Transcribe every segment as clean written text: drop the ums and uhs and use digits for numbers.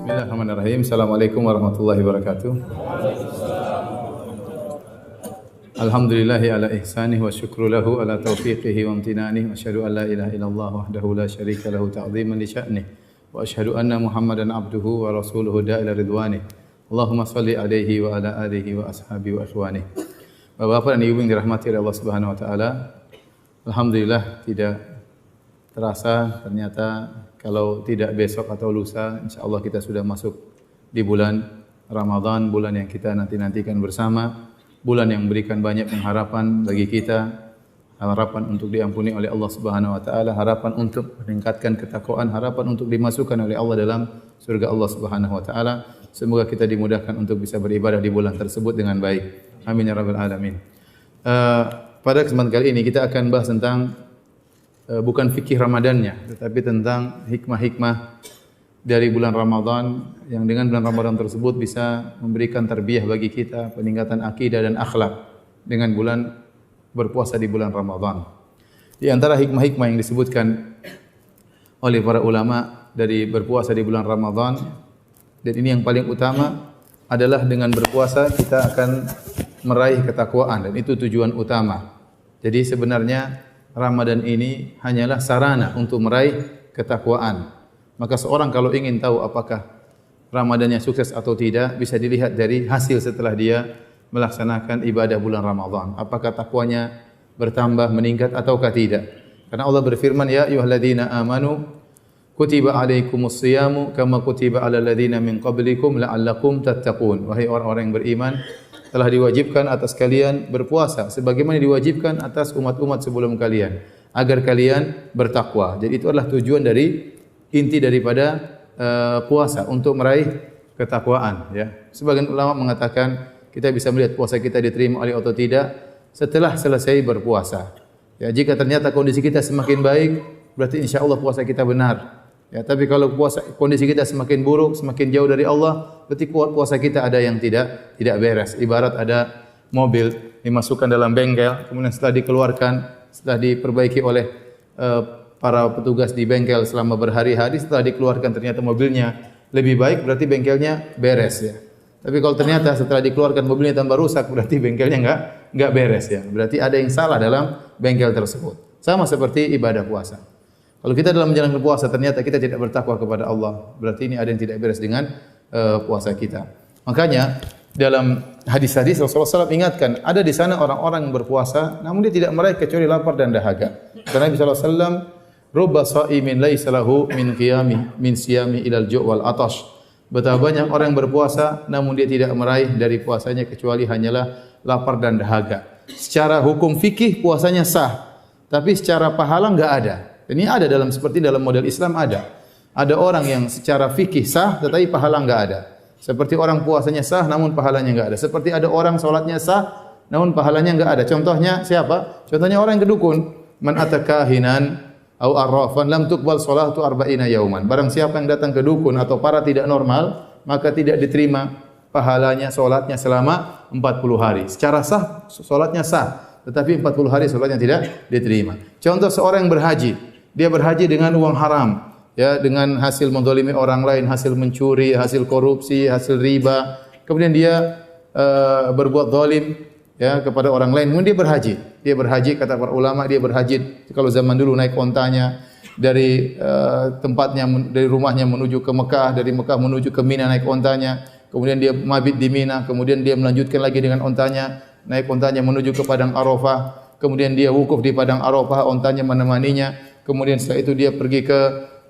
Bismillahirrahmanirrahim. Assalamualaikum warahmatullahi wabarakatuh. Alhamdulillahi ala ihsanih wa syukru lahu ala taufiqihi wa amtinanih. Wa asyhadu an la ilaha illallah wahdahu la syarika lahu ta'ziman li sya'nih. Wa asyhadu anna Muhammadan abduhu wa rasuluhu da'ila ridwanih. Allahumma salli alaihi wa ala alihi wa ashabihi wa ikhwanih. Bapak-bapak dan ibu yang dirahmati oleh Allah Subhanahu wa taala. Alhamdulillah tidak terasa ternyata kalau tidak besok atau lusa, insyaallah kita sudah masuk di bulan Ramadan, bulan yang kita nanti-nantikan bersama, bulan yang memberikan banyak pengharapan bagi kita, harapan untuk diampuni oleh Allah Subhanahu wa taala, harapan untuk meningkatkan ketakwaan, harapan untuk dimasukkan oleh Allah dalam surga Allah Subhanahu wa taala. Semoga kita dimudahkan untuk bisa beribadah di bulan tersebut dengan baik. Amin ya rabbal alamin. Pada kesempatan kali ini kita akan bahas tentang bukan fikih Ramadannya, tetapi tentang hikmah-hikmah dari bulan Ramadan yang dengan bulan Ramadan tersebut bisa memberikan tarbiyah bagi kita, peningkatan akidah dan akhlak dengan bulan berpuasa di bulan Ramadan. Di antara hikmah-hikmah yang disebutkan oleh para ulama dari berpuasa di bulan Ramadan, dan ini yang paling utama adalah dengan berpuasa kita akan meraih ketakwaan, dan itu tujuan utama. Jadi sebenarnya Ramadan ini hanyalah sarana untuk meraih ketakwaan. Maka seorang kalau ingin tahu apakah Ramadannya sukses atau tidak, bisa dilihat dari hasil setelah dia melaksanakan ibadah bulan Ramadan. Apakah takwanya bertambah, meningkat ataukah tidak. Karena Allah berfirman, ya ayyuhalladzina amanu kutiba alaikumus siyamu kama kutiba alal ladzina min qablikum la'allakum tattaqun. Wahai orang-orang yang beriman, telah diwajibkan atas kalian berpuasa sebagaimana diwajibkan atas umat-umat sebelum kalian agar kalian bertakwa. Jadi itu adalah tujuan dari inti daripada puasa, untuk meraih ketakwaan, ya. Sebagian ulama mengatakan kita bisa melihat puasa kita diterima oleh Allah atau tidak setelah selesai berpuasa. Ya, jika ternyata kondisi kita semakin baik, berarti insyaallah puasa kita benar. Ya, tapi kalau kondisi kita semakin buruk, semakin jauh dari Allah, berarti puasa kita ada yang tidak beres. Ibarat ada mobil dimasukkan dalam bengkel, kemudian setelah dikeluarkan, setelah diperbaiki oleh para petugas di bengkel selama berhari-hari, setelah dikeluarkan ternyata mobilnya lebih baik, berarti bengkelnya beres, ya. Tapi kalau ternyata setelah dikeluarkan mobilnya tambah rusak, berarti bengkelnya enggak beres, ya. Berarti ada yang salah dalam bengkel tersebut. Sama seperti ibadah puasa. Kalau kita dalam menjalankan puasa ternyata kita tidak bertakwa kepada Allah, berarti ini ada yang tidak beres dengan puasa kita. Makanya dalam hadis-hadis Rasulullah SAW ingatkan, ada di sana orang-orang yang berpuasa namun dia tidak meraih kecuali lapar dan dahaga. Karena Nabi SAW, rubba sha'imin laisa lahu min qiyami min siyami ilal ju' wal atash. Betapa banyak orang yang berpuasa namun dia tidak meraih dari puasanya kecuali hanyalah lapar dan dahaga. Secara hukum fikih puasanya sah, tapi secara pahala enggak ada. Ini ada seperti dalam model Islam ada. Ada orang yang secara fikih sah tetapi pahala enggak ada. Seperti orang puasanya sah namun pahalanya enggak ada. Seperti ada orang salatnya sah namun pahalanya enggak ada. Contohnya siapa? Contohnya orang yang kedukun. Man atakahinan au arrafan lam tuqbal salatu arba'ina yauman. Barang siapa yang datang ke dukun atau para tidak normal, maka tidak diterima pahalanya salatnya selama 40 hari. Secara sah salatnya sah, tetapi 40 hari salatnya tidak diterima. Contoh seorang yang berhaji, dia berhaji dengan uang haram, ya, dengan hasil menzalimi orang lain, hasil mencuri, hasil korupsi, hasil riba. Kemudian dia berbuat zalim, ya, kepada orang lain. Kemudian dia berhaji. Dia berhaji, kata para ulama, dia berhaji kalau zaman dulu naik ontanya dari tempatnya, dari rumahnya menuju ke Mekah, dari Mekah menuju ke Mina naik ontanya. Kemudian dia mabit di Mina, kemudian dia melanjutkan lagi dengan ontanya, naik ontanya menuju ke padang Arafah. Kemudian dia wukuf di padang Arafah, ontanya menemaninya. Kemudian setelah itu dia pergi ke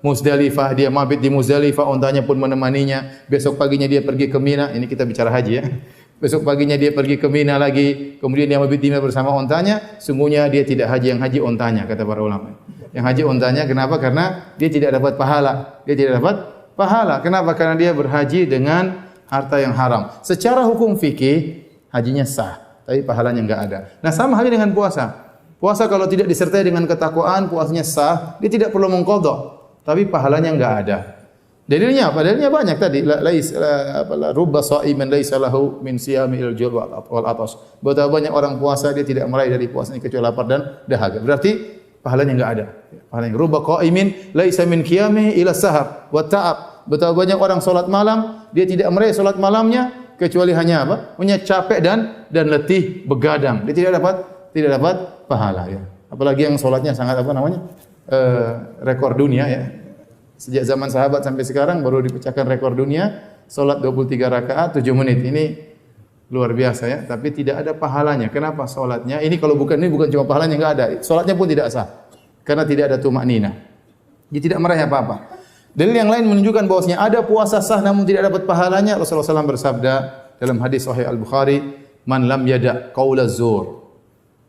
Muzdalifah, dia mabit di Muzdalifah, ontanya pun menemaninya. Besok paginya dia pergi ke Mina, ini kita bicara haji, ya. Besok paginya dia pergi ke Mina lagi, kemudian dia mabit di Mina bersama ontanya. Sungguhnya dia tidak haji, yang haji ontanya, kata para ulama. Yang haji ontanya, kenapa? Karena dia tidak dapat pahala. Dia tidak dapat pahala. Kenapa? Karena dia berhaji dengan harta yang haram. Secara hukum fikih, hajinya sah, tapi pahalanya enggak ada. Nah, sama halnya dengan puasa. Puasa kalau tidak disertai dengan ketakwaan, puasanya sah, dia tidak perlu mengqadha, tapi pahalanya enggak ada. Dalilnya apa? Dalilnya banyak tadi. Rubba sha'iman laisa lahu min siyami ilal ju' wal atash. Betapa banyak orang puasa dia tidak meraih dari puasanya kecuali lapar dan dahaga. Berarti pahalanya enggak ada. Pahalanya rubba qa'imin laisa min qiyamihi ila sahar wa ta'ab. Betapa banyak orang salat malam, dia tidak meraih salat malamnya kecuali hanya apa? Punya capek dan letih begadang. Dia tidak dapat pahala ya. Apalagi yang salatnya sangat apa namanya? Rekor dunia ya. Sejak zaman sahabat sampai sekarang baru dipecahkan rekor dunia, salat 23 rakaat 7 menit. Ini luar biasa ya, tapi tidak ada pahalanya. Kenapa salatnya? Ini bukan cuma pahalanya enggak ada. Salatnya pun tidak sah. Karena tidak ada tumakninah. Dia tidak meraih apa-apa. Dalil yang lain menunjukkan bahwasanya ada puasa sah namun tidak dapat pahalanya. Rasulullah SAW bersabda dalam hadis Sahih Al-Bukhari, "Man lam yada' qaula zur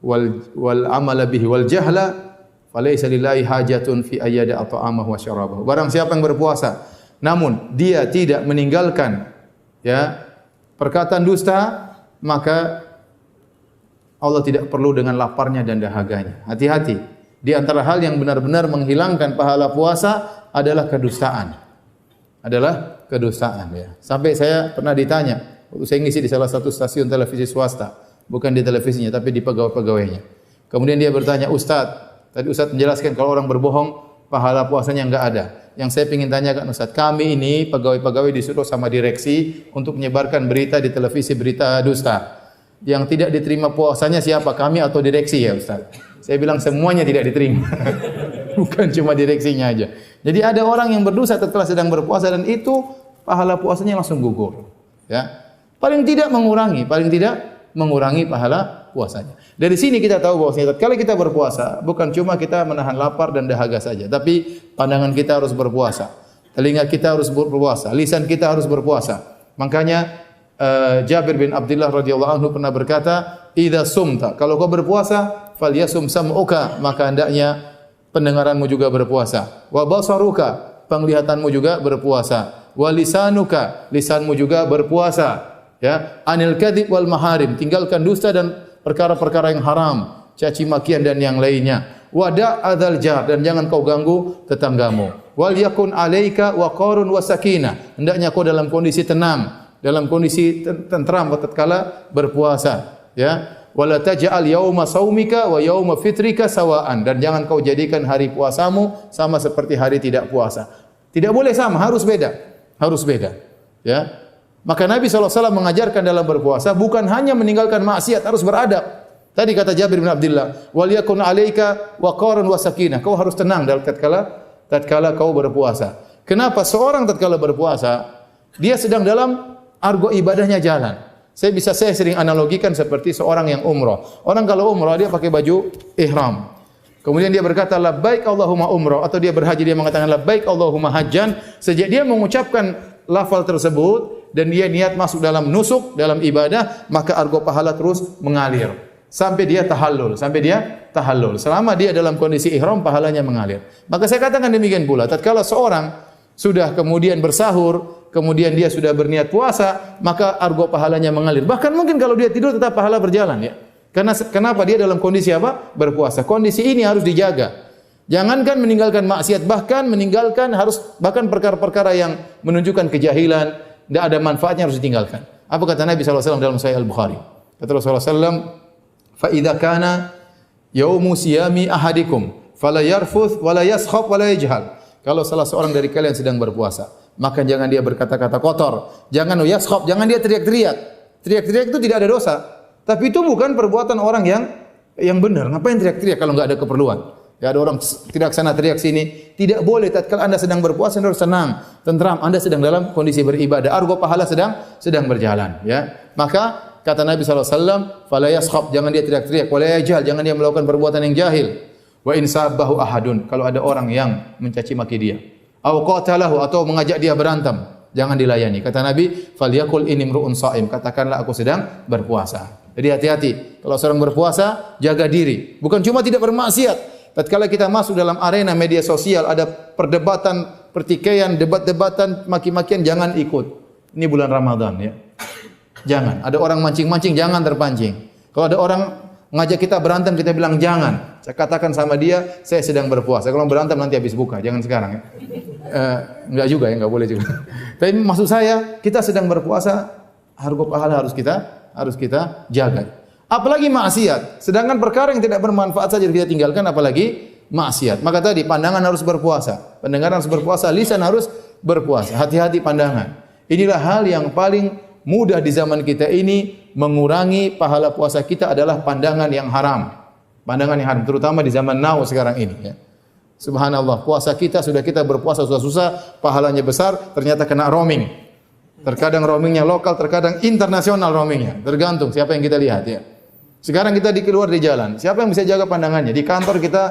wal amala bihi wal jahla falaysa lillahi hajatun fi ayyada ta'amahu wa syarabahu." Barang siapa yang berpuasa namun dia tidak meninggalkan ya perkataan dusta, maka Allah tidak perlu dengan laparnya dan dahaganya. Hati-hati. Di antara hal yang benar-benar menghilangkan pahala puasa adalah kedustaan. Ya. Sampai saya pernah ditanya, waktu saya ngisi di salah satu stasiun televisi swasta, bukan di televisinya tapi di pegawai-pegawainya. Kemudian dia bertanya, tadi Ustaz menjelaskan kalau orang berbohong pahala puasanya enggak ada. Yang saya ingin tanyakan Ustaz, kami ini pegawai-pegawai disuruh sama direksi untuk menyebarkan berita di televisi, berita dusta. Yang tidak diterima puasanya siapa? Kami atau direksi ya Ustaz? Saya bilang semuanya tidak diterima. Bukan cuma direksinya aja. Jadi ada orang yang berdosa tatkala sedang berpuasa dan itu pahala puasanya langsung gugur. Ya. Paling tidak mengurangi pahala puasanya. Dari sini kita tahu bahwa tatkala kita berpuasa bukan cuma kita menahan lapar dan dahaga saja, tapi pandangan kita harus berpuasa. Telinga kita harus berpuasa, lisan kita harus berpuasa. Makanya Jabir bin Abdullah radhiyallahu anhu pernah berkata, "Idza sumta," kalau kau berpuasa, falyasum sam'uka, maka hendaknya pendengaranmu juga berpuasa. Wa basaruka, penglihatanmu juga berpuasa. Wa lisanuka, lisanmu juga berpuasa. Ya, anil kadzib wal maharim, tinggalkan dusta dan perkara-perkara yang haram, caci makian dan yang lainnya. Wa da'adzal jar, dan jangan kau ganggu tetanggamu. Wal yakun alaika waqarun wa sakinah, hendaknya kau dalam kondisi tenang, dalam kondisi tentram tatkala berpuasa, ya. Wala taj'al yauma saumika wa yauma fitrika sawaan, dan jangan kau jadikan hari puasamu sama seperti hari tidak puasa. Tidak boleh sama, harus beda. Ya. Maka Nabi SAW mengajarkan dalam berpuasa bukan hanya meninggalkan maksiat, harus beradab. Tadi kata Jabir bin Abdullah, wal yakun 'alaika waqarun wa sakinah. Kau harus tenang dalam tatkala kau berpuasa. Kenapa seorang tatkala berpuasa dia sedang dalam argo ibadahnya jalan. Saya sering analogikan seperti seorang yang umrah. Orang kalau umrah dia pakai baju ihram. Kemudian dia berkata labbaik Allahumma umrah, atau dia berhaji dia mengatakan labbaik Allahumma hajjan. Sejak dia mengucapkan lafal tersebut dan dia niat masuk dalam nusuk, dalam ibadah, maka argo pahala terus mengalir sampai dia tahallul. Selama dia dalam kondisi ihram, pahalanya mengalir. Maka saya katakan demikian pula, tatkala seorang sudah kemudian bersahur, kemudian dia sudah berniat puasa, maka argo pahalanya mengalir. Bahkan mungkin kalau dia tidur tetap pahala berjalan, ya. Karena kenapa dia dalam kondisi apa? Berpuasa. Kondisi ini harus dijaga. Jangankan meninggalkan maksiat, bahkan bahkan perkara-perkara yang menunjukkan kejahilan, tidak ada manfaatnya, harus ditinggalkan. Apa kata Nabi SAW dalam Sahih Al-Bukhari? Kata Rasulullah SAW, fa idza kana yaumu siyami ahadikum fala yarfuth wala yaskhab wala yajhal. Kalau salah seorang dari kalian sedang berpuasa, maka jangan dia berkata-kata kotor, jangan yaskhab, jangan dia teriak-teriak. Teriak-teriak itu tidak ada dosa, tapi itu bukan perbuatan orang yang benar. Ngapain teriak-teriak kalau enggak ada keperluan? Ya, ada orang teriak sana teriak sini. Tidak boleh. Tatkala Anda sedang berpuasa, Anda harus senang, tentram. Anda sedang dalam kondisi beribadah. Argo pahala sedang berjalan, ya. Maka kata Nabi SAW, fala yaskhab, jangan dia teriak-teriak, wala yajhal, jangan dia melakukan perbuatan yang jahil. Wa in sabbahu ahadun, kalau ada orang yang mencaci maki dia, aw qatalahu, atau mengajak dia berantem, jangan dilayani. Kata Nabi, falyakul inni imru'un shaim, katakanlah aku sedang berpuasa. Jadi hati-hati kalau seorang berpuasa, jaga diri. Bukan cuma tidak bermaksiat. Tatkala kita masuk dalam arena media sosial, ada perdebatan, pertikaian, debat-debatan, maki-makian, jangan ikut. Ini bulan Ramadan, ya. Jangan. Ada orang mancing-mancing, jangan terpancing. Kalau ada orang ngajak kita berantem, kita bilang jangan. Saya katakan sama dia, saya sedang berpuasa. Kalau berantem nanti habis buka, jangan sekarang, ya. Enggak juga, ya, enggak boleh juga. Tapi maksud saya, kita sedang berpuasa, harga pahala harus kita jaga. Apalagi maksiat. Sedangkan perkara yang tidak bermanfaat saja kita tinggalkan, apalagi maksiat. Maka tadi pandangan harus berpuasa, pendengaran harus berpuasa, lisan harus berpuasa. Hati-hati pandangan. Inilah hal yang paling mudah di zaman kita ini mengurangi pahala puasa kita adalah pandangan yang haram. Pandangan yang haram, terutama di zaman now sekarang ini. Ya. Subhanallah, puasa kita sudah kita berpuasa susah-susah, pahalanya besar, ternyata kena roaming. Terkadang roamingnya lokal, terkadang internasional roamingnya. Tergantung siapa yang kita lihat ya. Sekarang kita keluar di jalan, siapa yang bisa jaga pandangannya? Di kantor kita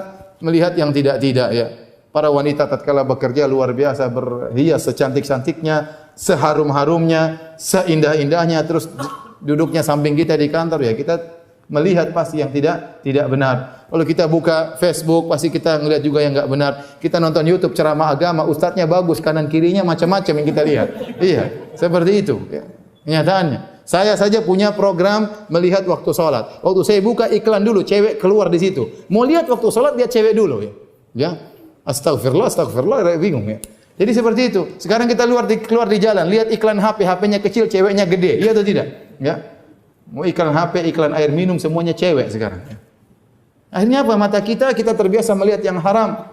melihat yang tidak-tidak ya. Para wanita tatkala bekerja luar biasa berhias secantik-cantiknya, seharum-harumnya, seindah-indahnya, terus duduknya samping kita di kantor ya, kita melihat pasti yang tidak benar. Kalau kita buka Facebook pasti kita melihat juga yang enggak benar. Kita nonton YouTube ceramah agama, ustadznya bagus, kanan kirinya macam-macam yang kita lihat. Iya, seperti itu ya. Kenyataannya. Saya saja punya program melihat waktu salat. Waktu saya buka iklan dulu, cewek keluar di situ. Mau lihat waktu salat lihat cewek dulu ya. Ya. Astagfirullah, bingung ya. Jadi seperti itu. Sekarang kita keluar di jalan, lihat iklan HP, HP-nya kecil, ceweknya gede. Iya atau tidak? Ya. Mau iklan HP, iklan air minum, semuanya cewek sekarang. Ya. Akhirnya apa? Mata kita terbiasa melihat yang haram.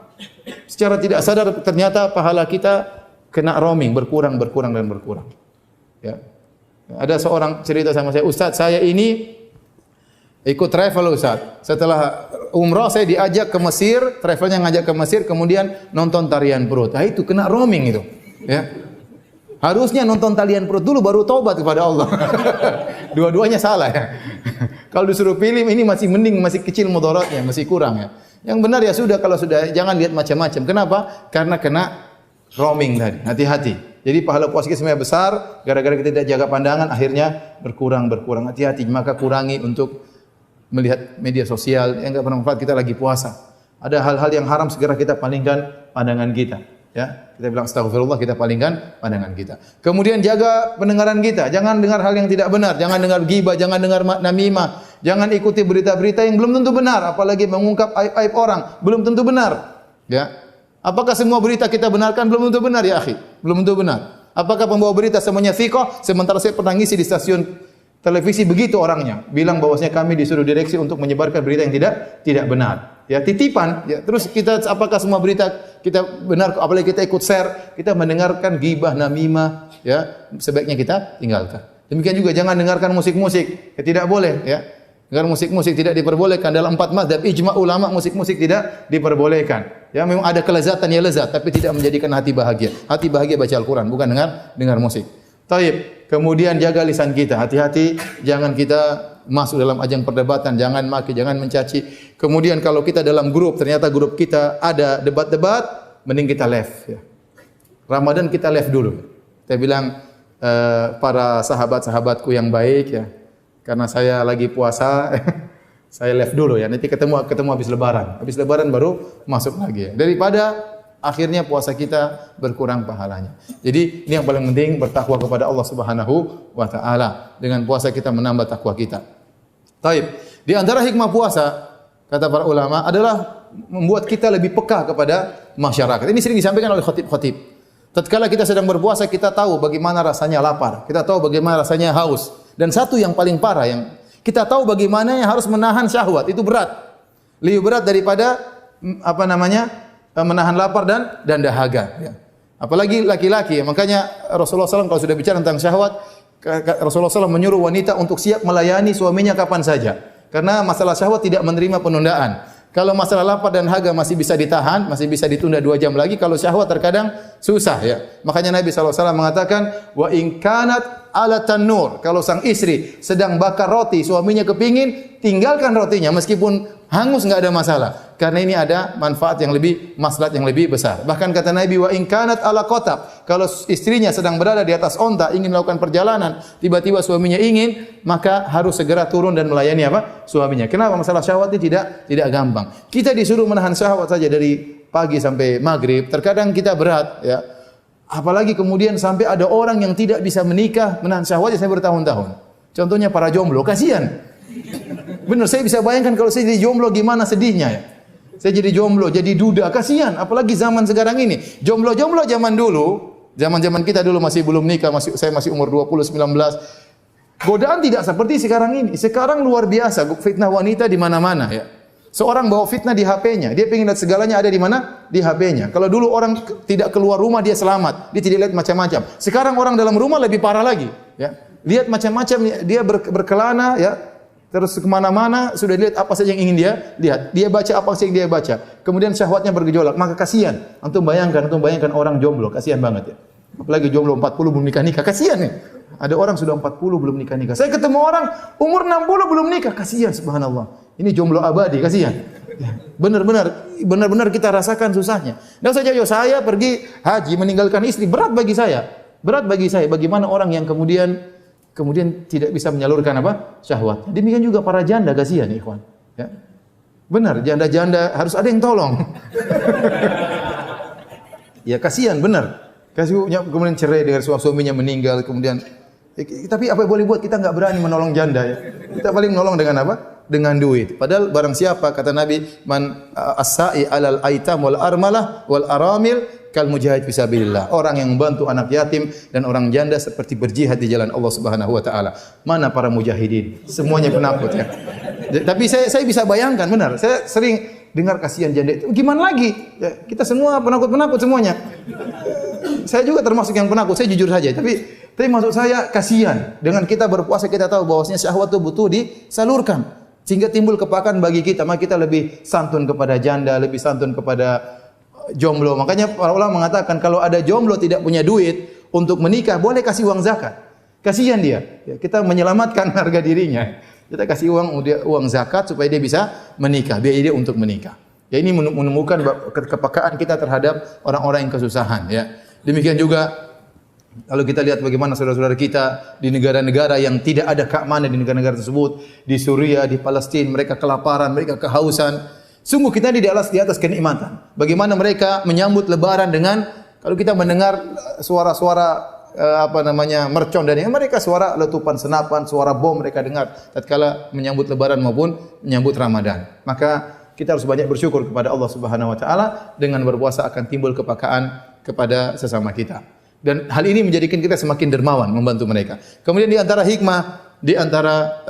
Secara tidak sadar ternyata pahala kita kena roaming, berkurang. Ya. Ada seorang cerita sama saya, Ustaz, saya ini ikut travel Ustaz. Setelah umrah saya diajak ke Mesir, travelnya ngajak ke Mesir, kemudian nonton tarian perut. Nah itu kena roaming itu. Ya. Harusnya nonton tarian perut dulu baru taubat kepada Allah. Dua-duanya salah ya. Kalau disuruh pilih ini masih mending, masih kecil mudaratnya, masih kurang ya. Yang benar ya sudah, kalau sudah jangan lihat macam-macam. Kenapa? Karena kena roaming tadi. Hati-hati. Jadi pahala puasa kita sebenarnya besar, gara-gara kita tidak jaga pandangan akhirnya berkurang. Hati-hati, maka kurangi untuk melihat media sosial yang enggak bermanfaat, kita lagi puasa. Ada hal-hal yang haram segera kita palingkan pandangan kita, ya. Kita bilang astagfirullah, kita palingkan pandangan kita. Kemudian jaga pendengaran kita, jangan dengar hal yang tidak benar, jangan dengar ghibah, jangan dengar namimah, jangan ikuti berita-berita yang belum tentu benar, apalagi mengungkap aib-aib orang, belum tentu benar, ya. Apakah semua berita kita benarkan? Belum tentu benar ya akhi, belum tentu benar. Apakah pembawa berita semuanya thiqah? Sementara saya pernah ngisi di stasiun televisi begitu orangnya, bilang bahwasanya kami disuruh direksi untuk menyebarkan berita yang tidak benar. Ya titipan, ya terus kita apakah semua berita kita benar, apalagi kita ikut share, kita mendengarkan ghibah, namimah, ya sebaiknya kita tinggalkan. Demikian juga jangan dengarkan musik-musik, ya, tidak boleh ya. Dengar musik-musik tidak diperbolehkan dalam 4 mazhab ijma ulama, musik-musik tidak diperbolehkan. Ya memang ada kelezatan ya lezat, tapi tidak menjadikan hati bahagia. Hati bahagia baca Al-Qur'an, bukan dengar musik. Taib. Kemudian jaga lisan kita, hati-hati jangan kita masuk dalam ajang perdebatan, jangan maki, jangan mencaci. Kemudian kalau kita dalam grup, ternyata grup kita ada debat-debat, mending kita left ya. Ramadan kita left dulu. Saya bilang para sahabat-sahabatku yang baik ya, karena saya lagi puasa, saya left dulu ya. Nanti ketemu habis lebaran. Habis lebaran baru masuk lagi ya. Daripada akhirnya puasa kita berkurang pahalanya. Jadi ini yang paling penting, bertakwa kepada Allah Subhanahu wa taala. Dengan puasa kita menambah takwa kita. Taib. Di antara hikmah puasa kata para ulama adalah membuat kita lebih peka kepada masyarakat. Ini sering disampaikan oleh khatib-khatib. Tatkala kita sedang berpuasa, kita tahu bagaimana rasanya lapar, kita tahu bagaimana rasanya haus. Dan satu yang paling parah yang kita tahu bagaimana yang harus menahan syahwat, itu berat. Lebih berat daripada menahan lapar dan dahaga. Ya. Apalagi laki-laki. Ya. Makanya Rasulullah SAW kalau sudah bicara tentang syahwat, Rasulullah SAW menyuruh wanita untuk siap melayani suaminya kapan saja. Karena masalah syahwat tidak menerima penundaan. Kalau masalah lapar dan dahaga masih bisa ditahan, masih bisa ditunda 2 jam lagi. Kalau syahwat terkadang susah. Ya. Makanya Nabi SAW mengatakan, wa in kanat ala tanur. Kalau sang istri sedang bakar roti, suaminya kepingin, tinggalkan rotinya meskipun hangus, enggak ada masalah. Karena ini ada manfaat yang lebih, maslahat yang lebih besar. Bahkan kata Nabi, wa in kanat ala qatab. Kalau istrinya sedang berada di atas onta, ingin melakukan perjalanan, tiba-tiba suaminya ingin, maka harus segera turun dan melayani suaminya. Kenapa? Masalah syahwat ini tidak gampang. Kita disuruh menahan syahwat saja dari pagi sampai maghrib. Terkadang kita berat, ya. Apalagi kemudian sampai ada orang yang tidak bisa menikah, menahan syahwatnya sampai bertahun-tahun. Contohnya para jomblo, kasihan. Benar, saya bisa bayangkan kalau saya jadi jomblo gimana sedihnya ya. Saya jadi jomblo, jadi duda, kasihan. Apalagi zaman sekarang ini. Jomblo-jomblo zaman dulu, zaman-zaman kita dulu masih belum nikah, saya masih umur 20, 19. Godaan tidak seperti sekarang ini. Sekarang luar biasa, fitnah wanita di mana-mana ya. Seorang bawa fitnah di HP-nya, dia ingin lihat segalanya ada di mana? Di HP-nya. Kalau dulu orang tidak keluar rumah dia selamat, dia tidak lihat macam-macam. Sekarang orang dalam rumah lebih parah lagi, ya. Lihat macam-macam, dia berkelana, ya. Terus kemana-mana sudah lihat apa saja yang ingin dia lihat. Dia baca apa saja yang dia baca. Kemudian syahwatnya bergejolak. Maka kasihan. Antum bayangkan orang jomblo, kasihan banget ya. Apalagi jomblo 40 belum nikah-nikah, kasihan ya. Ada orang sudah 40 belum nikah-nikah. Saya ketemu orang umur 60 belum nikah, kasihan subhanallah. Ini jomblo abadi, kasihan. Ya, benar-benar kita rasakan susahnya. Dan saya pergi haji meninggalkan istri, berat bagi saya. Berat bagi saya bagaimana orang yang kemudian tidak bisa menyalurkan apa? Syahwat. Demikian juga para janda, kasihan ikhwan. Ya. Benar, janda-janda harus ada yang tolong. Ya kasihan, benar. Kemudian cerai dengan suaminya meninggal, kemudian tapi apa yang boleh buat, kita enggak berani menolong janda ya. Kita paling menolong dengan apa? Dengan duit. Padahal barang siapa kata Nabi, man as-sa'i 'alal aitam wal armalah wal aramil kal mujahid fi sabilillah. Orang yang membantu anak yatim dan orang janda seperti berjihad di jalan Allah Subhanahu wa taala. Mana para mujahidin? Semuanya penakut ya. Tapi saya bisa bayangkan benar. Saya sering dengar kasihan janda itu. Gimana lagi? Ya, kita semua penakut-penakut semuanya. Saya juga termasuk yang penakut, saya jujur saja. Tapi maksud saya kasihan. Dengan kita berpuasa kita tahu bahwasanya syahwat itu butuh disalurkan. Sehingga timbul kepekaan bagi kita. Maka kita lebih santun kepada janda, lebih santun kepada jomblo. Makanya para ulama mengatakan kalau ada jomblo tidak punya duit untuk menikah, boleh kasih uang zakat. Kasihan dia. Ya, kita menyelamatkan harga dirinya. Kita kasih uang zakat supaya dia bisa menikah, biaya dia untuk menikah. Ya ini menemukan kepekaan kita terhadap orang-orang yang kesusahan ya. Demikian juga kalau kita lihat bagaimana saudara-saudara kita di negara-negara yang tidak ada keamanan di negara-negara tersebut, di Suriah, di Palestina, mereka kelaparan, mereka kehausan. Sungguh kita di atas kenikmatan. Bagaimana mereka menyambut lebaran dengan kalau kita mendengar suara-suara mercon dan mereka suara letupan senapan, suara bom mereka dengar tatkala menyambut lebaran maupun menyambut Ramadan. Maka kita harus banyak bersyukur kepada Allah Subhanahu wa taala, dengan berpuasa akan timbul kepekaan kepada sesama kita. Dan hal ini menjadikan kita semakin dermawan membantu mereka. Kemudian di antara hikmah di antara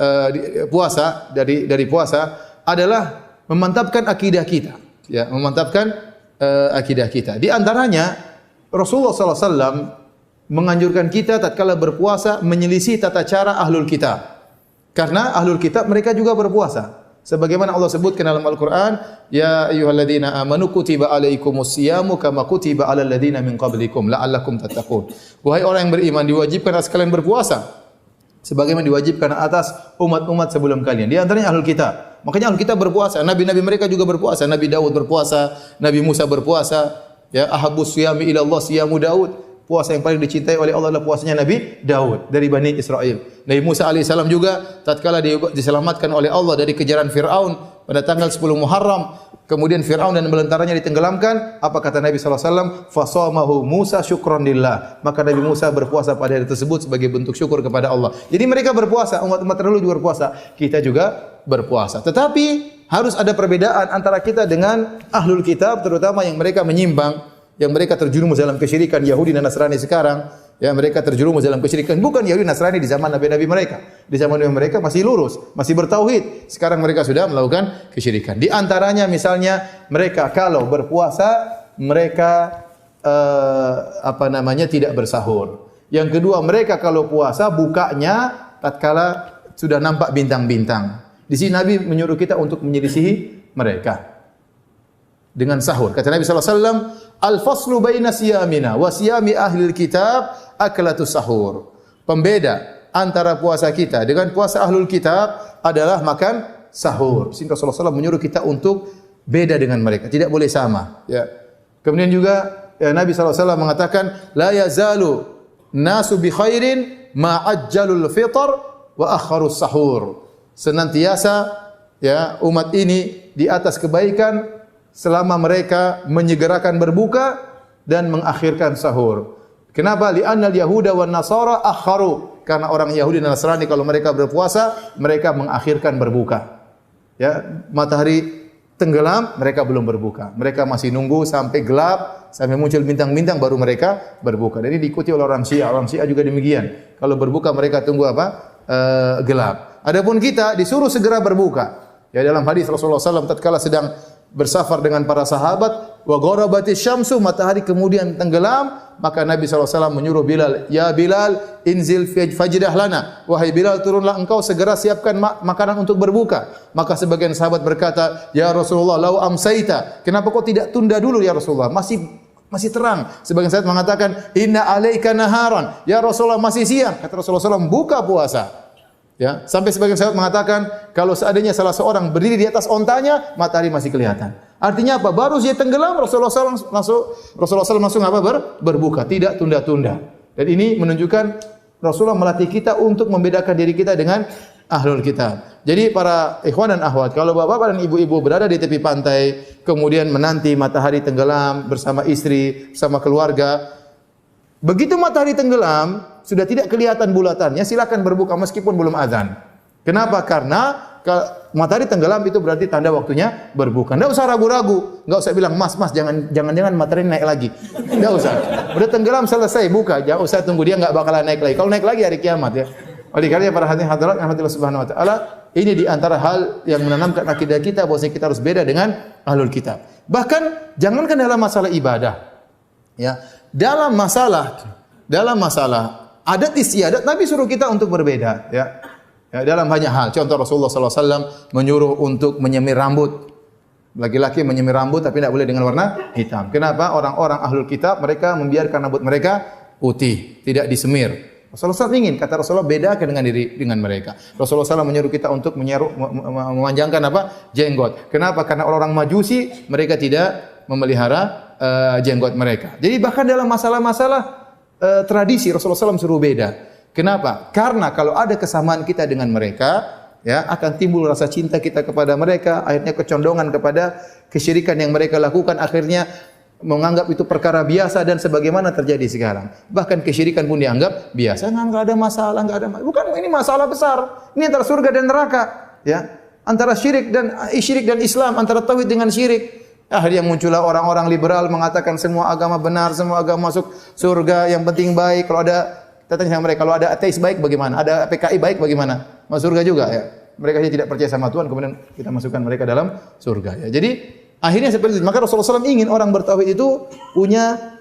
puasa dari puasa adalah memantapkan akidah kita, ya, memantapkan akidah kita. Di antaranya Rasulullah sallallahu alaihi wasallam menganjurkan kita tatkala berpuasa menyelisih tata cara ahlul kitab. Karena ahlul kitab mereka juga berpuasa. Sebagaimana Allah sebutkan dalam Al-Qur'an, ya ayyuhalladzina amanu kutiba alaikumus siyamu kama kutiba alal ladzina min qablikum la'allakum tattaqun. Wahai orang yang beriman, diwajibkan atas kalian berpuasa sebagaimana diwajibkan atas umat-umat sebelum kalian. Di antaranya ahlul kitab. Makanya ahlul kitab berpuasa, nabi-nabi mereka juga berpuasa. Nabi Daud berpuasa, Nabi Musa berpuasa, ya ahabus siyami ila Allah siyamu Daud. Puasa yang paling dicintai oleh Allah adalah puasanya Nabi Daud dari Bani Israel. Nabi Musa alaihissalam juga tatkala diselamatkan oleh Allah dari kejaran Fir'aun pada tanggal 10 Muharram, kemudian Fir'aun dan belentaranya ditenggelamkan, apa kata Nabi sallallahu alaihi wasallam? Fasamahu Musa syukran lillah. Maka Nabi Musa berpuasa pada hari tersebut sebagai bentuk syukur kepada Allah. Jadi mereka berpuasa, umat-umat terdahulu juga berpuasa, kita juga berpuasa. Tetapi harus ada perbedaan antara kita dengan ahlul kitab, terutama yang mereka menyimpang, yang mereka terjerumus dalam kesyirikan, Yahudi dan Nasrani sekarang, ya mereka terjerumus dalam kesyirikan. Bukan Yahudi dan Nasrani di zaman nabi-nabi mereka. Di zaman nabi mereka masih lurus, masih bertauhid. Sekarang mereka sudah melakukan kesyirikan. Di antaranya misalnya mereka kalau berpuasa mereka tidak bersahur. Yang kedua, mereka kalau puasa bukanya tatkala sudah nampak bintang-bintang. Di sini Nabi menyuruh kita untuk menyelisihi mereka dengan sahur. Kata Nabi sallallahu alaihi wasallam, al-faslu baina siyamina wa siyami ahlil kitab aklatus sahur. Pembeda antara puasa kita dengan puasa ahlul kitab adalah makan sahur. Sehingga Rasulullah SAW menyuruh kita untuk beda dengan mereka, tidak boleh sama. Ya. Kemudian juga Nabi SAW mengatakan, la yazalu nasu bi khairin ma ajjalul fitr wa akharus sahur. Senantiasa ya umat ini di atas kebaikan selama mereka menyegerakan berbuka dan mengakhirkan sahur. Kenapa? Li'anna al-yahuda wan nasara akharu. Karena orang Yahudi dan Nasrani kalau mereka berpuasa, mereka mengakhirkan berbuka. Ya, matahari tenggelam, mereka belum berbuka. Mereka masih nunggu sampai gelap, sampai muncul bintang-bintang baru mereka berbuka. Dan ini diikuti oleh orang Syiah. Orang Syiah juga demikian. Kalau berbuka mereka tunggu apa? Gelap. Adapun kita disuruh segera berbuka. Ya, dalam hadis Rasulullah SAW tatkala sedang bersafar dengan para sahabat, wa gharabatis syamsu, matahari kemudian tenggelam, maka Nabi SAW menyuruh Bilal, ya Bilal, inzil fajdah lana, wahai Bilal, turunlah engkau segera siapkan makanan untuk berbuka. Maka sebagian sahabat berkata, ya Rasulullah, lau amsaita, kenapa kau tidak tunda dulu ya Rasulullah, masih terang. Sebagian sahabat mengatakan, inna alaika naharan, ya Rasulullah masih siang. Kata Rasulullah SAW, buka puasa. Ya, sampai sebagian sahabat mengatakan kalau seandainya salah seorang berdiri di atas ontanya, matahari masih kelihatan. Artinya apa? Baru dia tenggelam, Rasulullah SAW langsung apa? Berbuka, tidak tunda-tunda. Dan ini menunjukkan Rasulullah melatih kita untuk membedakan diri kita dengan ahlul kitab. Jadi para ikhwan dan akhwat, kalau bapak-bapak dan ibu-ibu berada di tepi pantai, kemudian menanti matahari tenggelam bersama istri, bersama keluarga, begitu matahari tenggelam, sudah tidak kelihatan bulatannya, silakan berbuka meskipun belum azan. Kenapa? Karena matahari tenggelam itu berarti tanda waktunya berbuka. Enggak usah ragu-ragu, enggak usah bilang, "Mas, jangan matahari naik lagi." Enggak usah. Udah tenggelam selesai buka, jangan usah tunggu, dia enggak bakalan naik lagi. Kalau naik lagi hari kiamat ya. Oleh karena para hadirin hadirat yang Allah Subhanahu wa taala, ini di antara hal yang menanamkan akidah kita bahwa kita harus beda dengan ahlul kitab. Bahkan jangankan dalam masalah ibadah. Ya, dalam masalah adat istiadat Nabi suruh kita untuk berbeda, ya. Ya, dalam banyak hal. Contoh Rasulullah SAW menyuruh untuk menyemir rambut. Laki-laki menyemir rambut tapi tidak boleh dengan warna hitam. Kenapa? Orang-orang ahlul kitab mereka membiarkan rambut mereka putih, tidak disemir. Rasulullah SAW ingin, kata Rasulullah, bedakan dengan mereka. Rasulullah SAW menyuruh kita untuk memanjangkan apa? Jenggot. Kenapa? Karena orang-orang Majusi mereka tidak memelihara jenggot mereka. Jadi bahkan dalam masalah-masalah tradisi Rasulullah SAW suruh beda. Kenapa? Karena kalau ada kesamaan kita dengan mereka, ya akan timbul rasa cinta kita kepada mereka, akhirnya kecondongan kepada kesyirikan yang mereka lakukan, akhirnya menganggap itu perkara biasa dan sebagaimana terjadi sekarang. Bahkan kesyirikan pun dianggap biasa, enggak ada masalah, enggak ada. Bukan, ini masalah besar. Ini antara surga dan neraka, ya. Antara syirik dan Islam, antara tauhid dengan syirik. Akhirnya muncullah orang-orang liberal mengatakan semua agama benar, semua agama masuk surga, yang penting baik. Kalau ada, kita tanya sama mereka, kalau ada ateis baik bagaimana? Ada PKI baik bagaimana? Masuk surga juga ya. Mereka tidak percaya sama Tuhan, kemudian kita masukkan mereka dalam surga ya. Jadi akhirnya seperti itu. Maka Rasulullah SAW ingin orang bertauhid itu punya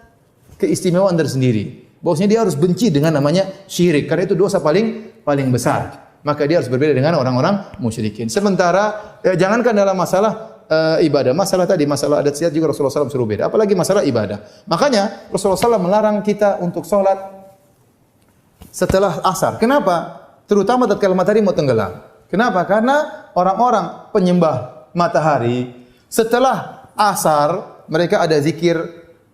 keistimewaan tersendiri. Bahwasanya dia harus benci dengan namanya syirik, karena itu dosa paling besar. Maka dia harus berbeda dengan orang-orang musyrikin. Sementara jangankan dalam masalah ibadah, masalah adat istiadat juga Rasulullah SAW suruh beda. Apalagi masalah ibadah. Makanya Rasulullah SAW melarang kita untuk sholat setelah asar. Kenapa? Terutama tatkala matahari mau tenggelam. Kenapa? Karena orang-orang penyembah matahari setelah asar mereka ada zikir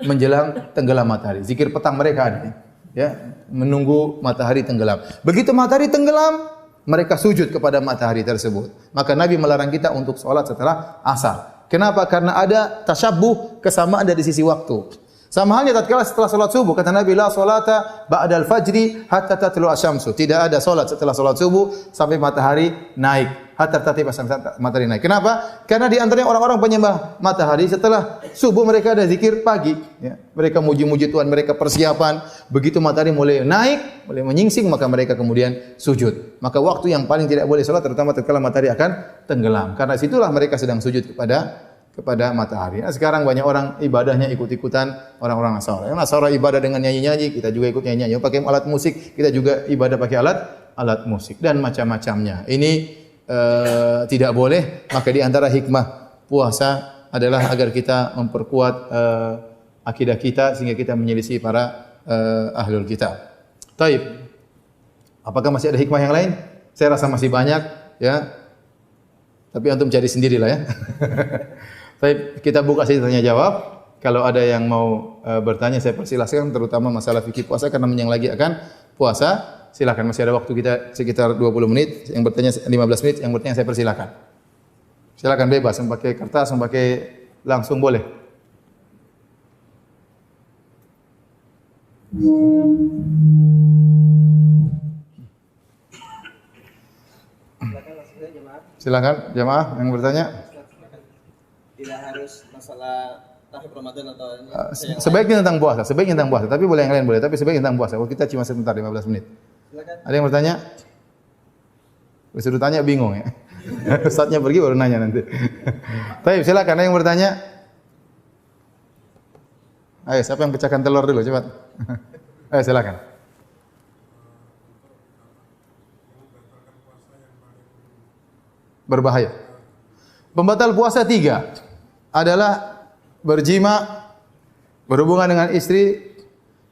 menjelang tenggelam matahari. Zikir petang mereka ada, ya, menunggu matahari tenggelam. Begitu matahari tenggelam, mereka sujud kepada matahari tersebut. Maka Nabi melarang kita untuk sholat setelah asar. Kenapa? Karena ada tasyabbuh, kesamaan dari sisi waktu. Sama halnya tatkala setelah salat subuh, kata Nabi, la salata ba'dal fajri hatta tatlu asyamsu. Tidak ada salat setelah salat subuh sampai matahari naik. Hatta tatlu matahari naik. Kenapa? Karena di antaranya orang-orang penyembah matahari setelah subuh mereka ada zikir pagi, ya. Mereka muji-muji Tuhan, mereka persiapan. Begitu matahari mulai naik, mulai menyingsing, maka mereka kemudian sujud. Maka waktu yang paling tidak boleh salat terutama tatkala matahari akan tenggelam. Karena situlah mereka sedang sujud kepada matahari. Nah, sekarang banyak orang ibadahnya ikut-ikutan orang-orang Nasara. Yang Nasara ibadah dengan nyanyi-nyanyi, kita juga ikut nyanyi-nyanyi. Pakai alat musik, kita juga ibadah pakai alat musik dan macam-macamnya. Ini tidak boleh. Maka di antara hikmah puasa adalah agar kita memperkuat akidah kita sehingga kita menyelisih para ahlul kitab. Taib. Apakah masih ada hikmah yang lain? Saya rasa masih banyak, ya. Tapi antum cari sendirilah ya. Baik, kita buka sesi tanya jawab. Kalau ada yang mau bertanya saya persilahkan, terutama masalah fikih puasa karena yang lagi akan puasa. Silakan, masih ada waktu kita sekitar 20 menit. Yang bertanya 15 menit, yang bertanya saya persilahkan. Silakan bebas, memakai kertas, memakai langsung boleh. Silakan jemaah yang bertanya. Tidak harus masalah tahap Ramadan atau sebaiknya tentang puasa, tapi boleh yang lain boleh, tapi sebaiknya tentang puasa. Kalau kita cuma sebentar 15 menit. Silakan. Ada yang bertanya? Disuruh tanya bingung ya. Ustaznya pergi baru nanya nanti. Baik, silakan yang bertanya. Ayo, siapa yang pecahkan telur dulu cepat. Ayo silakan. Berbahaya. Pembatal puasa 3 adalah berjima, berhubungan dengan istri,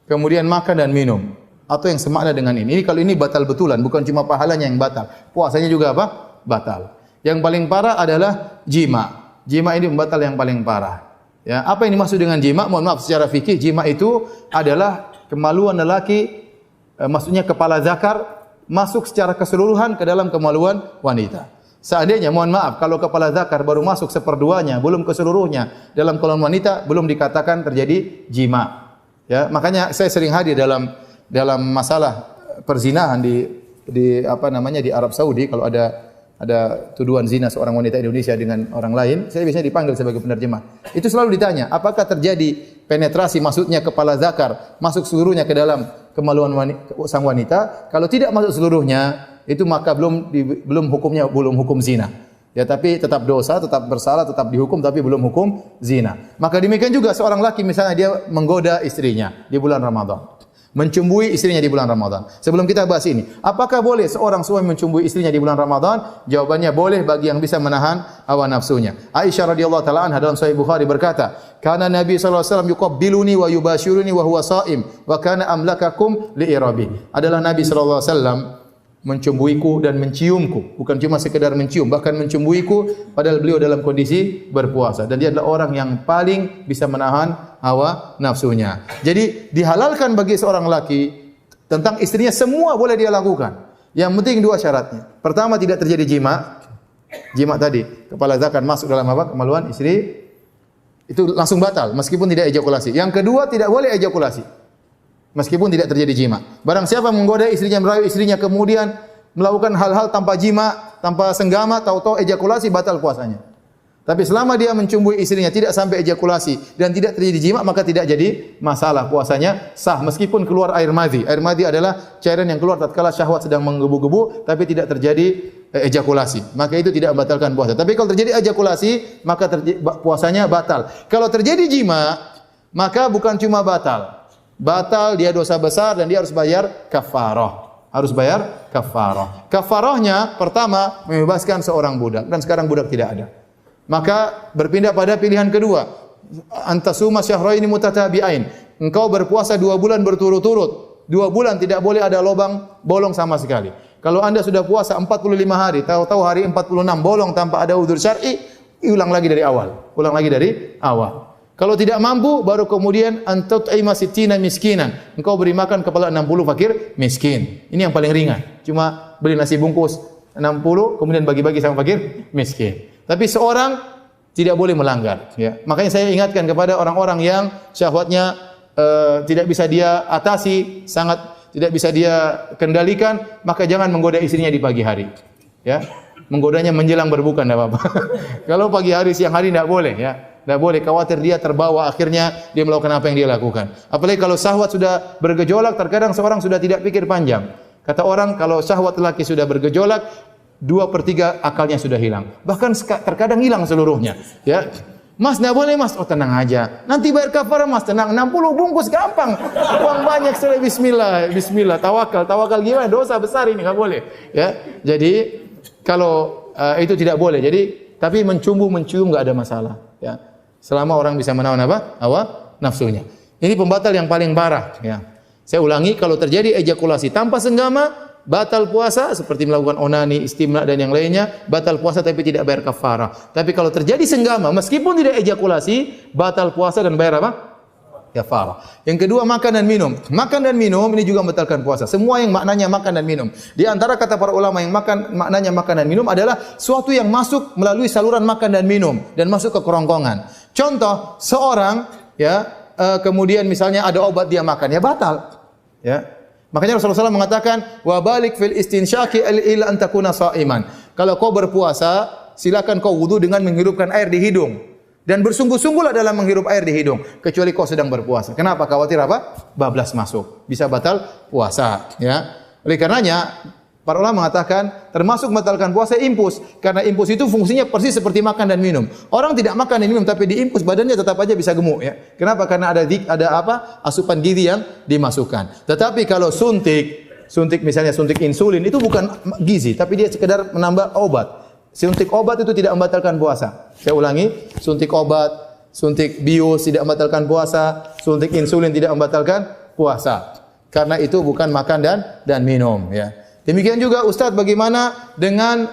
kemudian makan dan minum, atau yang semakna dengan ini. Ini kalau ini batal betulan, bukan cuma pahalanya yang batal, puasanya juga apa? Batal. Yang paling parah adalah jima. Jima ini pembatal yang paling parah. Ya, apa yang dimaksud dengan jima? Mohon maaf secara fikih, jima itu adalah kemaluan lelaki, maksudnya kepala zakar masuk secara keseluruhan ke dalam kemaluan wanita. Seandainya, mohon maaf, kalau kepala zakar baru masuk seperduanya, belum keseluruhnya dalam kemaluan wanita, belum dikatakan terjadi jima. Ya, makanya saya sering hadir dalam masalah perzinahan di apa namanya di Arab Saudi. Kalau ada tuduhan zina seorang wanita Indonesia dengan orang lain, saya biasanya dipanggil sebagai penerjemah. Itu selalu ditanya, apakah terjadi penetrasi, maksudnya kepala zakar masuk seluruhnya ke dalam kemaluan sang wanita? Kalau tidak masuk seluruhnya, itu maka belum hukum zina. Ya, tapi tetap dosa, tetap bersalah, tetap dihukum, tapi belum hukum zina. Maka demikian juga seorang laki misalnya dia menggoda istrinya di bulan Ramadan, mencumbui istrinya di bulan Ramadan. Sebelum kita bahas ini, apakah boleh seorang suami mencumbui istrinya di bulan Ramadan? Jawabannya boleh bagi yang bisa menahan hawa nafsunya. Aisyah radhiyallahu taala anha dalam Sahih Bukhari berkata, "Kana Nabi sallallahu alaihi wasallam yuqabbiluni wa yubashiruni wa huwa shaim, wa kana amlakakum li irabi." Adalah Nabi sallallahu alaihi wasallam mencumbuiku dan menciumku, bukan cuma sekedar mencium, bahkan mencumbuiku padahal beliau dalam kondisi berpuasa, dan dia adalah orang yang paling bisa menahan hawa nafsunya. Jadi dihalalkan bagi seorang laki tentang istrinya semua boleh dia lakukan. Yang penting 2 syaratnya. Pertama, tidak terjadi jima. Jima tadi, kepala zakar masuk dalam apa? Kemaluan istri, itu langsung batal meskipun tidak ejakulasi. Yang kedua, tidak boleh ejakulasi meskipun tidak terjadi jima. Barang siapa menggoda istrinya, merayu istrinya, kemudian melakukan hal-hal tanpa jima, tanpa senggama, tahu-tahu ejakulasi, batal puasanya. Tapi selama dia mencumbui istrinya tidak sampai ejakulasi dan tidak terjadi jima, maka tidak jadi masalah, puasanya sah meskipun keluar air madhi. Air madhi adalah cairan yang keluar tatkala syahwat sedang menggebu-gebu tapi tidak terjadi ejakulasi. Maka itu tidak membatalkan puasa. Tapi kalau terjadi ejakulasi, maka puasanya batal. Kalau terjadi jima, maka bukan cuma batal, dia dosa besar dan dia harus bayar kafarah. Harus bayar kafarah. Kafarahnya pertama membebaskan seorang budak, dan sekarang budak tidak ada. Maka berpindah pada pilihan kedua, antasuma syahraini mutatabi'ain. Engkau berpuasa 2 bulan berturut-turut. 2 bulan tidak boleh ada lubang bolong sama sekali. Kalau Anda sudah puasa 45 hari, tahu-tahu hari 46 bolong tanpa ada udzur syar'i, ulang lagi dari awal. Kalau tidak mampu, baru kemudian antut'ima sittina miskinan. Engkau beri makan kepada 60 fakir miskin. Ini yang paling ringan. Cuma beli nasi bungkus 60, kemudian bagi-bagi sama fakir miskin. Tapi seorang tidak boleh melanggar. Ya. Makanya saya ingatkan kepada orang-orang yang syahwatnya tidak bisa dia atasi, sangat tidak bisa dia kendalikan, maka jangan menggoda istrinya di pagi hari. Ya. Menggodanya menjelang berbuka tidak apa-apa. Kalau pagi hari, siang hari tidak boleh. Ya. Tidak boleh, khawatir dia terbawa, akhirnya dia melakukan apa yang dia lakukan. Apalagi kalau syahwat sudah bergejolak, terkadang seorang sudah tidak pikir panjang. Kata orang, kalau syahwat lelaki sudah bergejolak, 2/3 akalnya sudah hilang. Bahkan terkadang hilang seluruhnya. Ya, Mas, tidak boleh Mas. Oh, tenang aja. Nanti bayar kafarah Mas, tenang. 60 bungkus gampang. Uang banyak sudah, bismillah. Tawakal gimana? Dosa besar ini, nggak boleh. Ya, jadi kalau itu tidak boleh. Jadi, tapi mencium nggak ada masalah. Ya. Selama orang bisa menahan apa? Hawa nafsunya. Ini pembatal yang paling parah. Ya. Saya ulangi, kalau terjadi ejakulasi tanpa senggama, batal puasa, seperti melakukan onani, istimna dan yang lainnya, batal puasa tapi tidak bayar kafarah. Tapi kalau terjadi senggama, meskipun tidak ejakulasi, batal puasa dan bayar apa? Kafarah. Yang kedua, makan dan minum. Makan dan minum ini juga membatalkan puasa. Semua yang maknanya makan dan minum. Di antara kata para ulama yang maknanya makan dan minum adalah suatu yang masuk melalui saluran makan dan minum dan masuk ke kerongkongan. Contoh, seorang ya kemudian misalnya ada obat dia makan, ya batal. Ya. Makanya Rasulullah SAW mengatakan, wa balik fil istinsyaqi illa an takuna sha'iman. Kalau kau berpuasa, silakan kau wudu dengan menghirupkan air di hidung. Dan bersungguh-sungguhlah dalam menghirup air di hidung, kecuali kau sedang berpuasa. Kenapa? Khawatir apa? Bablas masuk. Bisa batal puasa, ya. Oleh karenanya Para ulama mengatakan termasuk membatalkan puasa impus, karena impus itu fungsinya persis seperti makan dan minum. Orang tidak makan dan minum tapi diimpus badannya tetap aja bisa gemuk ya. Kenapa? Karena ada asupan gizi yang dimasukkan. Tetapi kalau suntik misalnya suntik insulin itu bukan gizi tapi dia sekedar menambah obat. Suntik obat itu tidak membatalkan puasa. Saya ulangi, suntik obat, suntik bius tidak membatalkan puasa, suntik insulin tidak membatalkan puasa. Karena itu bukan makan dan minum ya. Demikian juga Ustaz, bagaimana dengan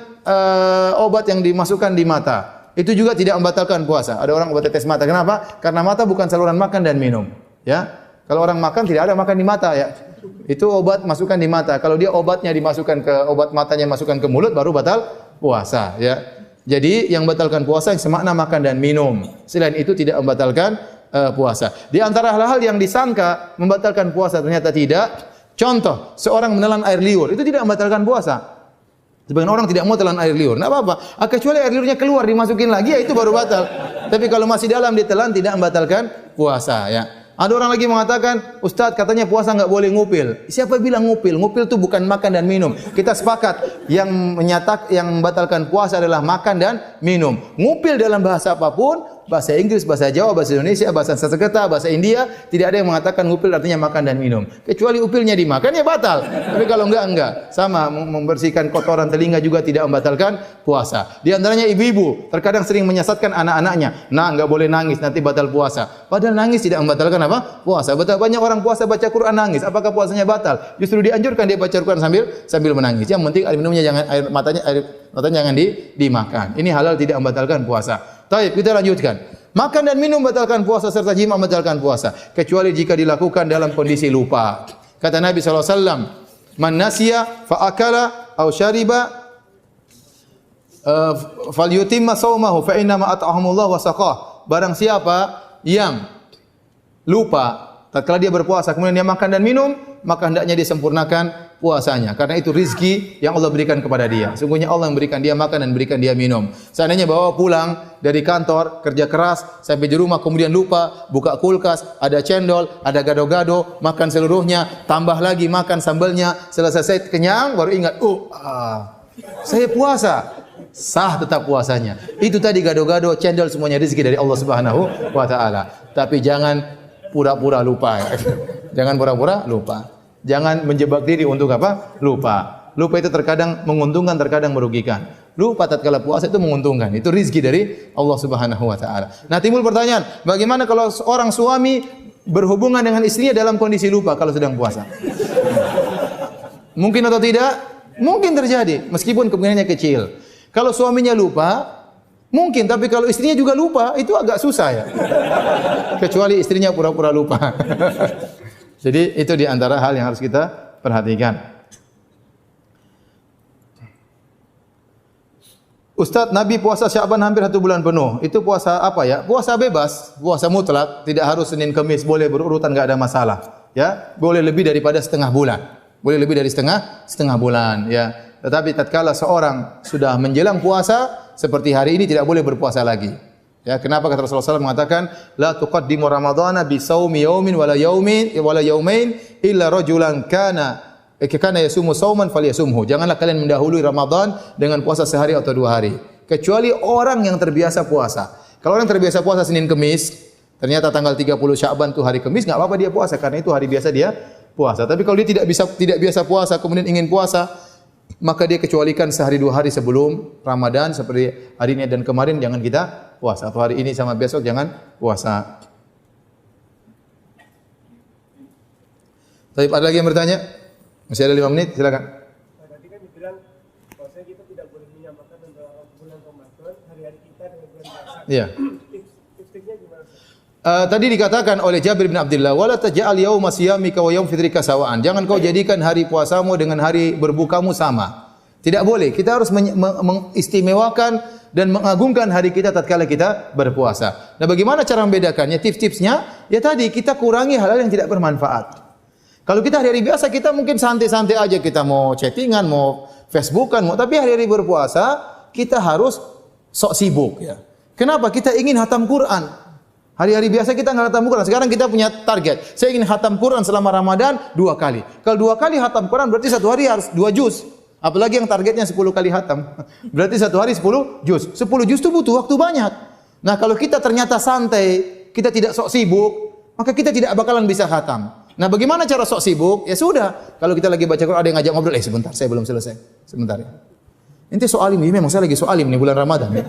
obat yang dimasukkan di mata? Itu juga tidak membatalkan puasa. Ada orang obat tetes mata. Kenapa? Karena mata bukan saluran makan dan minum. Ya, kalau orang makan tidak ada makan di mata ya. Itu obat masukkan di mata. Kalau dia obatnya dimasukkan ke obat matanya masukkan ke mulut baru batal puasa. Ya. Jadi yang membatalkan puasa yang semakna makan dan minum. Selain itu tidak membatalkan puasa. Di antara hal-hal yang disangka membatalkan puasa ternyata tidak. Contoh, seorang menelan air liur, itu tidak membatalkan puasa. Sebagian orang tidak mau telan air liur, enggak apa-apa. Kecuali air liurnya keluar, dimasukin lagi, ya itu baru batal. Tapi kalau masih dalam ditelan, tidak membatalkan puasa. Ya. Ada orang lagi mengatakan, Ustaz katanya puasa enggak boleh ngupil. Siapa bilang ngupil? Ngupil itu bukan makan dan minum. Kita sepakat, yang membatalkan puasa adalah makan dan minum. Ngupil dalam bahasa apapun, bahasa Inggris, bahasa Jawa, bahasa Indonesia, bahasa Sanskerta, bahasa India, tidak ada yang mengatakan ngupil artinya makan dan minum. Kecuali upilnya dimakan ya batal. Tapi kalau enggak. Sama membersihkan kotoran telinga juga tidak membatalkan puasa. Di antaranya ibu-ibu terkadang sering menyesatkan anak-anaknya. Nah, enggak boleh nangis nanti batal puasa. Padahal nangis tidak membatalkan apa? Puasa. Betapa banyak orang puasa baca Quran nangis. Apakah puasanya batal? Justru dianjurkan dia baca Quran sambil menangis. Yang penting air minumnya jangan air matanya jangan dimakan. Ini halal tidak membatalkan puasa. Baik, kita lanjutkan. Makan dan minum membatalkan puasa serta jima membatalkan puasa kecuali jika dilakukan dalam kondisi lupa. Kata Nabi SAW, "Man nasiya fa akala aw syariba falyutimma shaumahu fa inna ma at'amahullah wa saqah." Barang siapa yang lupa tatkala dia berpuasa kemudian dia makan dan minum, maka hendaknya disempurnakan puasanya. Karena itu rizki yang Allah berikan kepada dia. Sungguhnya Allah yang berikan dia makan dan berikan dia minum. Seandainya bawa pulang dari kantor, kerja keras, sampai di rumah kemudian lupa, buka kulkas, ada cendol, ada gado-gado, makan seluruhnya, tambah lagi makan sambalnya, selesai kenyang, baru ingat, saya puasa. Sah tetap puasanya. Itu tadi gado-gado, cendol, semuanya rizki dari Allah Subhanahu wa Ta'ala. Tapi jangan pura-pura lupa. Jangan pura-pura lupa. Jangan menjebak diri untuk apa? Lupa. Lupa itu terkadang menguntungkan, terkadang merugikan. Lupa tatkala puasa itu menguntungkan. Itu rizki dari Allah Subhanahu wa Ta'ala. Nah, timbul pertanyaan, bagaimana kalau seorang suami berhubungan dengan istrinya dalam kondisi lupa kalau sedang puasa? Mungkin atau tidak? Mungkin terjadi, meskipun kemungkinannya kecil. Kalau suaminya lupa, mungkin, tapi kalau istrinya juga lupa, itu agak susah ya. Kecuali istrinya pura-pura lupa. Jadi itu di antara hal yang harus kita perhatikan. Ustaz, Nabi puasa Sya'ban hampir 1 bulan penuh. Itu puasa apa ya? Puasa bebas, puasa mutlak, tidak harus Senin Kamis, boleh berurutan, enggak ada masalah. Ya, boleh lebih daripada setengah bulan. Boleh lebih dari setengah bulan, ya. Tetapi tatkala seorang sudah menjelang puasa, seperti hari ini tidak boleh berpuasa lagi. Ya, kenapa kata Rasulullah SAW mengatakan la tuqaddimu ramadhana bi shaumi yaumin wala yaumain illa rajulan kana yasumu sauman falyasumhu. Janganlah kalian mendahului Ramadan dengan puasa sehari atau 2 hari, kecuali orang yang terbiasa puasa. Kalau orang terbiasa puasa Senin Kamis, ternyata tanggal 30 Sya'ban itu hari Kamis, enggak apa-apa dia puasa karena itu hari biasa dia puasa. Tapi kalau dia tidak biasa puasa kemudian ingin puasa, maka dia kecualikan sehari 2 hari sebelum Ramadan, seperti hari ini dan kemarin jangan kita puasa, atau hari ini sama besok jangan puasa. Tapi ada lagi yang bertanya? Masih ada 5 menit, silakan. Tadi kan dibilang puasa kita tidak boleh menyamakan antara bulan Ramadan, hari-hari kita dengan bulan puasa. Iya. Tips-tipsnya gimana? Tadi dikatakan oleh Jabir bin Abdullah, wala taj'al yauma siyamika wa yaum fitrika sawaan. Jangan kau jadikan hari puasamu dengan hari berbukamu sama. Tidak boleh. Kita harus mengistimewakan dan mengagungkan hari kita tatkala kita berpuasa. Nah, bagaimana cara membedakannya? Tips-tipsnya ya tadi kita kurangi hal-hal yang tidak bermanfaat. Kalau kita hari-hari biasa kita mungkin santai-santai aja, kita mau chattingan, mau Facebookan, tapi hari-hari berpuasa kita harus sok sibuk ya. Kenapa? Kita ingin hatam Quran. Hari-hari biasa kita nggak hatam Quran. Sekarang kita punya target. Saya ingin hatam Quran selama Ramadan 2 kali. Kalau 2 kali hatam Quran berarti 1 hari harus 2 juz. Apalagi yang targetnya 10 kali khatam. Berarti satu hari 10 juz. 10 juz itu butuh waktu banyak. Nah, kalau kita ternyata santai, kita tidak sok sibuk, maka kita tidak bakalan bisa khatam. Nah, bagaimana cara sok sibuk? Ya sudah, kalau kita lagi baca Quran ada yang ngajak ngobrol, sebentar, saya belum selesai. Sebentar ya. Inti soal ini, memang saya lagi soalim nih bulan Ramadan ya.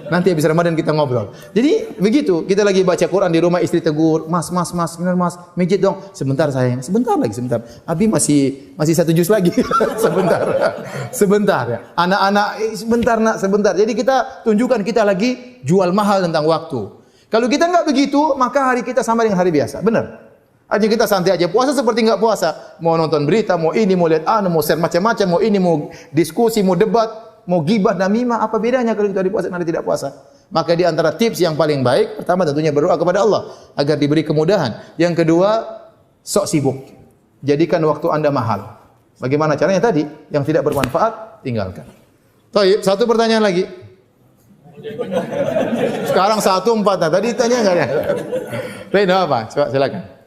Nanti habis Ramadan kita ngobrol. Jadi begitu, kita lagi baca Quran di rumah, istri tegur, mas, benar mas, mijit dong. Sebentar sayang, sebentar lagi, sebentar. Abi masih 1 juz lagi. sebentar ya. Anak-anak, sebentar nak, sebentar. Jadi kita tunjukkan kita lagi jual mahal tentang waktu. Kalau kita nggak begitu, maka hari kita sama dengan hari biasa. Benar? Aja kita santai aja, puasa seperti nggak puasa. Mau nonton berita, mau ini, mau lihat mau share macam-macam, mau ini, mau diskusi, mau debat, mau gibah, namimah, apa bedanya kalau kita di puasa dan tidak puasa? Maka di antara tips yang paling baik, pertama tentunya berdoa kepada Allah agar diberi kemudahan. Yang kedua, sok sibuk. Jadikan waktu Anda mahal. Bagaimana caranya tadi? Yang tidak bermanfaat, tinggalkan. Baik, satu pertanyaan lagi. Sekarang 1-4, tadi tanya enggak ya? Baik, apa? Coba silakan.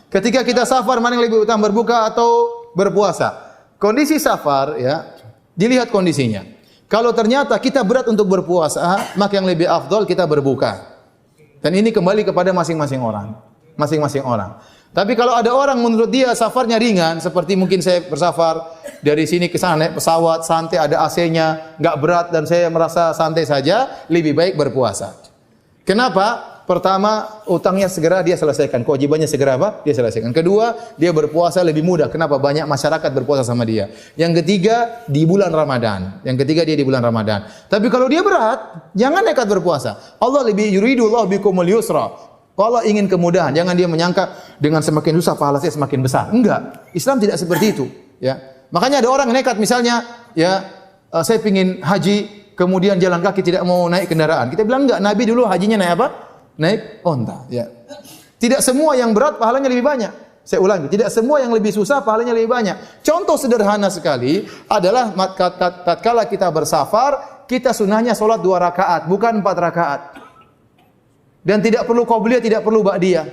Ketika kita safar, mana yang lebih utama, berbuka atau berpuasa? Kondisi safar ya, dilihat kondisinya. Kalau ternyata kita berat untuk berpuasa, maka yang lebih afdol kita berbuka. Dan ini kembali kepada masing-masing orang. Masing-masing orang. Tapi kalau ada orang menurut dia safarnya ringan, seperti mungkin saya bersafar dari sini ke sana naik pesawat, santai, ada AC-nya, enggak berat dan saya merasa santai saja, lebih baik berpuasa. Kenapa? Pertama, utangnya segera dia selesaikan. Kewajibannya segera apa? Dia selesaikan. Kedua, dia berpuasa lebih mudah. Kenapa? Banyak masyarakat berpuasa sama dia. Yang ketiga, di bulan Ramadan. Yang ketiga, dia di bulan Ramadan. Tapi kalau dia berat, jangan nekat berpuasa. Allah lebih yuridullah bikumul yusra. Allah ingin kemudahan. Jangan dia menyangka dengan semakin susah pahala saya semakin besar. Enggak. Islam tidak seperti itu. Ya. Makanya ada orang nekat misalnya, ya, saya ingin haji, kemudian jalan kaki tidak mau naik kendaraan. Kita bilang enggak. Nabi dulu hajinya naik apa? Naik onta, ya. Tidak semua yang berat pahalanya lebih banyak. Saya ulangi, tidak semua yang lebih susah pahalanya lebih banyak. Contoh sederhana sekali adalah tatkala kita bersafar, kita sunahnya salat 2 rakaat, bukan 4 rakaat. Dan tidak perlu qabliyah, tidak perlu ba'diyah.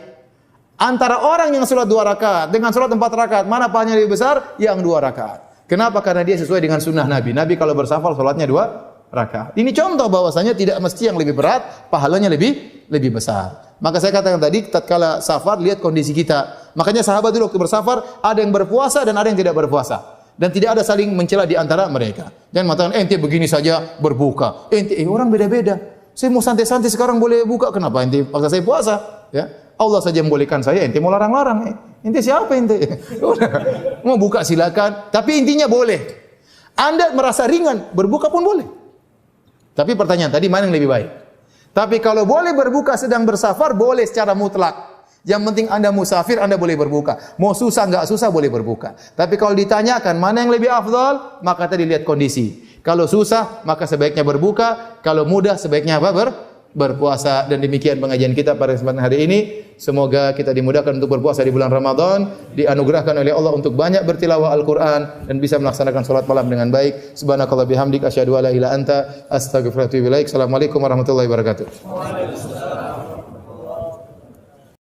Antara orang yang salat 2 rakaat dengan salat 4 rakaat, mana pahalanya lebih besar? Yang 2 rakaat. Kenapa? Karena dia sesuai dengan sunnah Nabi. Nabi kalau bersafar salatnya 2 rakaat. Ini contoh bahwasanya tidak mesti yang lebih berat, pahalanya lebih besar. Maka saya katakan tadi, tatkala safar lihat kondisi kita. Makanya sahabat dulu waktu bersafar ada yang berpuasa dan ada yang tidak berpuasa. Dan tidak ada saling mencela di antara mereka. Dan mengatakan ente begini saja berbuka. Ente orang beda-beda. Saya mau santai-santai sekarang boleh buka, kenapa ente paksa saya puasa? Ya. Allah saja membolehkan saya, ente mau larang-larang. Ente siapa ente? Mau buka silakan, tapi intinya boleh. Anda merasa ringan, berbuka pun boleh. Tapi pertanyaan tadi mana yang lebih baik? Tapi kalau boleh berbuka sedang bersafar, boleh secara mutlak. Yang penting Anda musafir, Anda boleh berbuka. Mau susah enggak susah boleh berbuka. Tapi kalau ditanyakan mana yang lebih afdal, maka tadi lihat kondisi. Kalau susah, maka sebaiknya berbuka. Kalau mudah, sebaiknya apa? Berpuasa. Dan demikian pengajian kita pada kesempatan hari ini. Semoga kita dimudahkan untuk berpuasa di bulan Ramadan, dianugerahkan oleh Allah untuk banyak bertilawah Al-Quran dan bisa melaksanakan salat malam dengan baik. Subhanakallah bihamdik asyhadu an la ilaha illa anta astaghfiruka wa atubu ilaik. Assalamualaikum warahmatullahi wabarakatuh.